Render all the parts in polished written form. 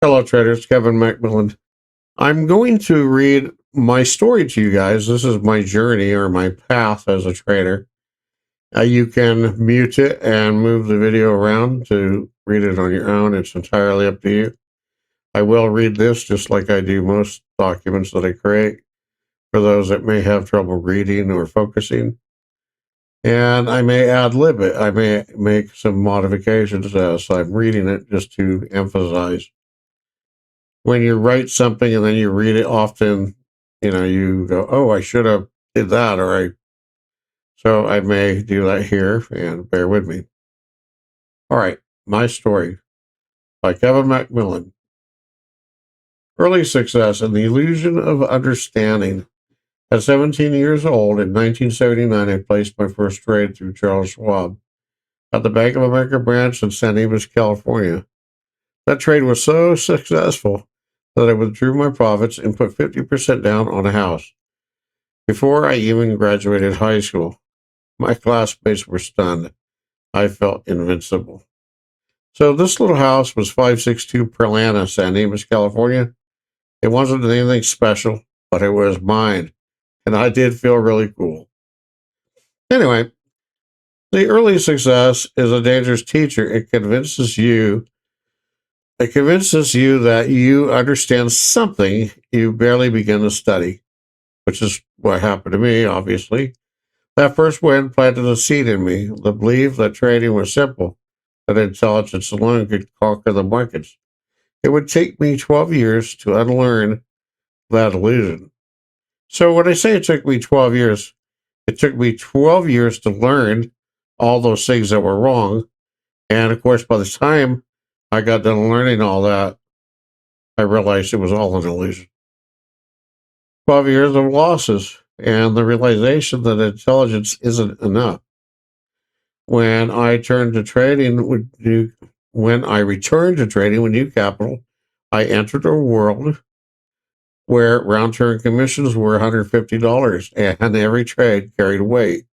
Hello, traders. Kevin Macmillan. I'm going to read my story to you guys. This is my journey or my path as a trader. You can mute it and move the video around to read it on your own. It's entirely up to you. I will read this just like I do most documents that I create for those that may have trouble reading or focusing. And I may ad lib it. I may make some modifications as I'm reading it just to emphasize. When you write something and then you read it often, you go, oh, I should have did that, so I may do that here, and bear with me. All right, my story by Kevin Macmillan. Early success and the illusion of understanding. At 17 years old in 1979, I placed my first trade through Charles Schwab at the Bank of America branch in San Dimas, California. That trade was so successful that I withdrew my profits and put 50% down on a house. Before I even graduated high school, my classmates were stunned. I felt invincible. So this little house was 562 Perlana, San Dimas, California. It wasn't anything special, but it was mine, and I did feel really cool. Anyway, the early success is a dangerous teacher. It convinces you that you understand something you barely begin to study, which is what happened to me, obviously. That first win planted a seed in me, the belief that trading was simple, that intelligence alone could conquer the markets. It would take me 12 years to unlearn that illusion. So when I say it took me 12 years, it took me 12 years to learn all those things that were wrong. And of course, by the time I got done learning all that, I realized it was all an illusion. 12 years of losses and the realization that intelligence isn't enough. When I returned to trading with new capital, I entered a world where round-turn commissions were $150 and every trade carried weight.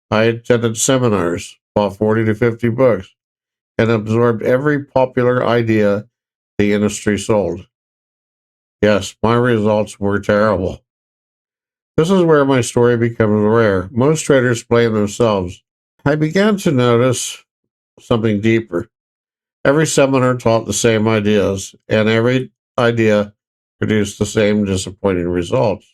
I attended seminars, bought 40 to 50 books, and absorbed every popular idea the industry sold. Yes, my results were terrible. This is where my story becomes rare. Most traders blame themselves. I began to notice something deeper. Every seminar taught the same ideas, and every idea produced the same disappointing results.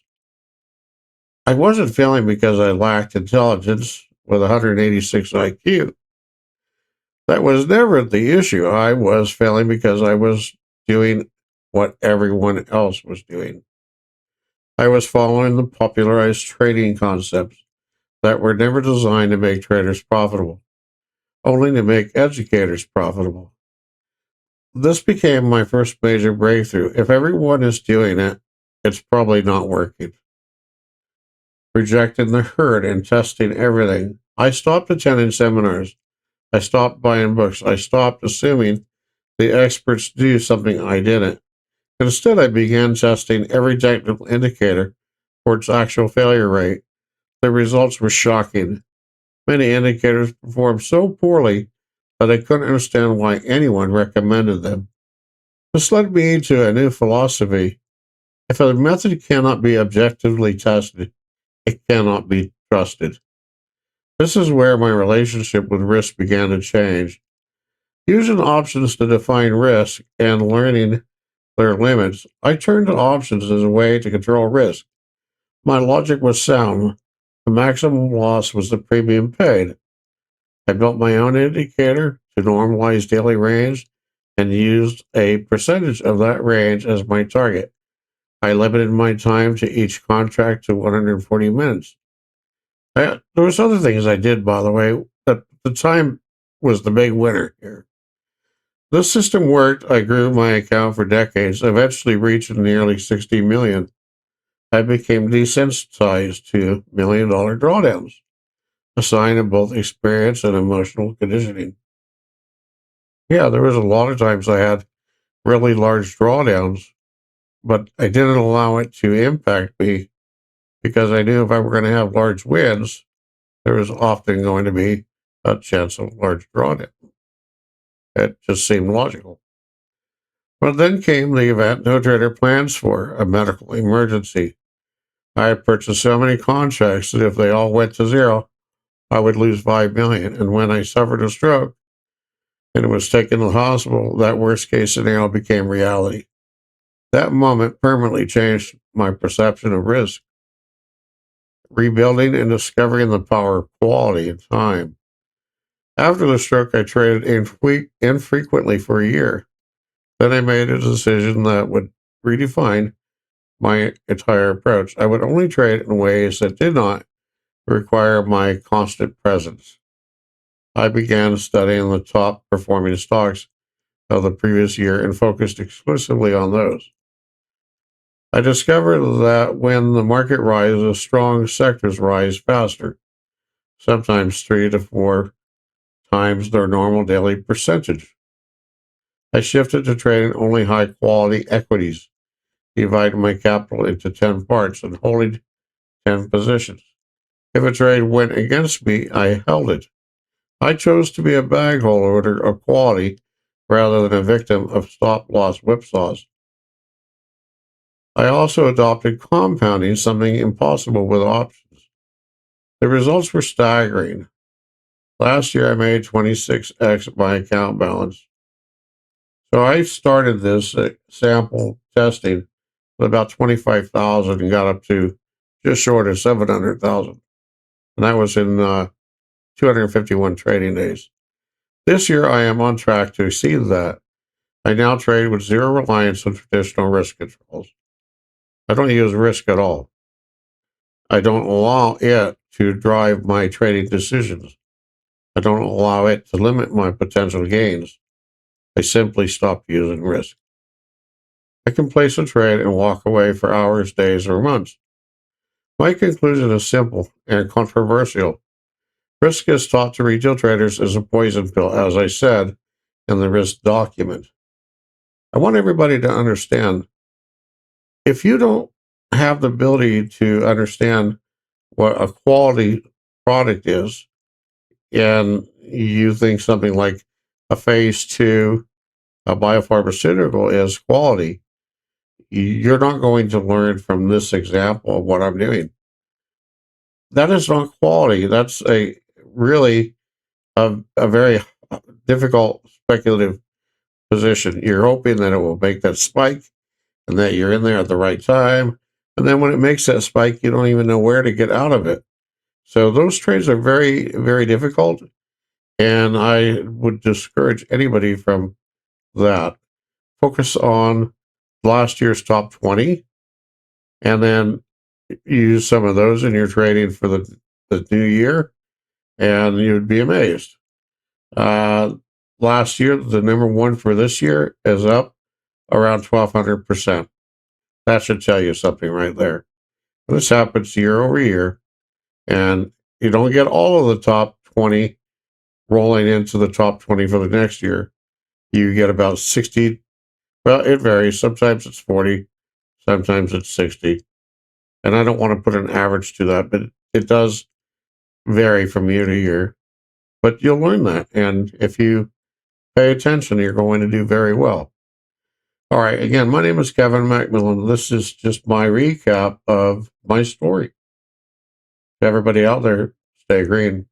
I wasn't failing because I lacked intelligence with 186 IQ. That was never the issue. I was failing because I was doing what everyone else was doing. I was following the popularized trading concepts that were never designed to make traders profitable, only to make educators profitable. This became my first major breakthrough. If everyone is doing it, it's probably not working. Rejecting the herd and testing everything. I stopped attending seminars. I stopped buying books. I stopped assuming the experts do something I didn't. Instead, I began testing every technical indicator for its actual failure rate. The results were shocking. Many indicators performed so poorly that I couldn't understand why anyone recommended them. This led me to a new philosophy. If a method cannot be objectively tested, it cannot be trusted. This is where my relationship with risk began to change. Using options to define risk and learning their limits, I turned to options as a way to control risk. My logic was sound. The maximum loss was the premium paid. I built my own indicator to normalize daily range and used a percentage of that range as my target. I limited my time to each contract to 140 minutes. There was other things I did, by the way, but the time was the big winner here. This system worked. I grew my account for decades, eventually reaching nearly 60 million. I became desensitized to $1 million drawdowns, a sign of both experience and emotional conditioning. Yeah, there was a lot of times I had really large drawdowns, but I didn't allow it to impact me because I knew if I were going to have large wins, there was often going to be a chance of large drawdown. It just seemed logical. But then came the event no trader plans for, a medical emergency. I had purchased so many contracts that if they all went to zero, I would lose 5 million. And when I suffered a stroke and was taken to the hospital, that worst case scenario became reality. That moment permanently changed my perception of risk, rebuilding and discovering the power of quality and time. After the stroke, I traded infrequently for a year. Then I made a decision that would redefine my entire approach. I would only trade in ways that did not require my constant presence. I began studying the top performing stocks of the previous year and focused exclusively on those. I discovered that when the market rises, strong sectors rise faster, sometimes 3 to 4 times their normal daily percentage. I shifted to trading only high quality equities, dividing my capital into 10 parts and holding 10 positions. If a trade went against me, I held it. I chose to be a bag holder of quality rather than a victim of stop loss whipsaws. I also adopted compounding, something impossible with options. The results were staggering. Last year I made 26x my account balance. So I started this sample testing with about 25,000 and got up to just short of 700,000. And that was in 251 trading days. This year I am on track to exceed that. I now trade with zero reliance on traditional risk controls. I don't use risk at all. I don't allow it to drive my trading decisions. I don't allow it to limit my potential gains. I simply stop using risk. I can place a trade and walk away for hours, days, or months. My conclusion is simple and controversial. Risk is taught to retail traders as a poison pill, as I said in the risk document. I want everybody to understand, if you don't have the ability to understand what a quality product is, and you think something like a phase two, a biopharmaceutical is quality, you're not going to learn from this example of what I'm doing. That is not quality. That's a very difficult speculative position. You're hoping that it will make that spike and that you're in there at the right time. And then when it makes that spike, you don't even know where to get out of it. So those trades are very, very difficult. And I would discourage anybody from that. Focus on last year's top 20 and then use some of those in your trading for the new year, and you'd be amazed. Uh, Last year, the number one for this year is up around 1,200%. That should tell you something right there. This happens year over year, and you don't get all of the top 20 rolling into the top 20 for the next year. You get about 60. Well, it varies. Sometimes it's 40, sometimes it's 60. And I don't want to put an average to that, but it does vary from year to year. But you'll learn that. And if you pay attention, you're going to do very well. All right. Again, my name is Kevin Macmillan. This is just my recap of my story. To everybody out there, stay green.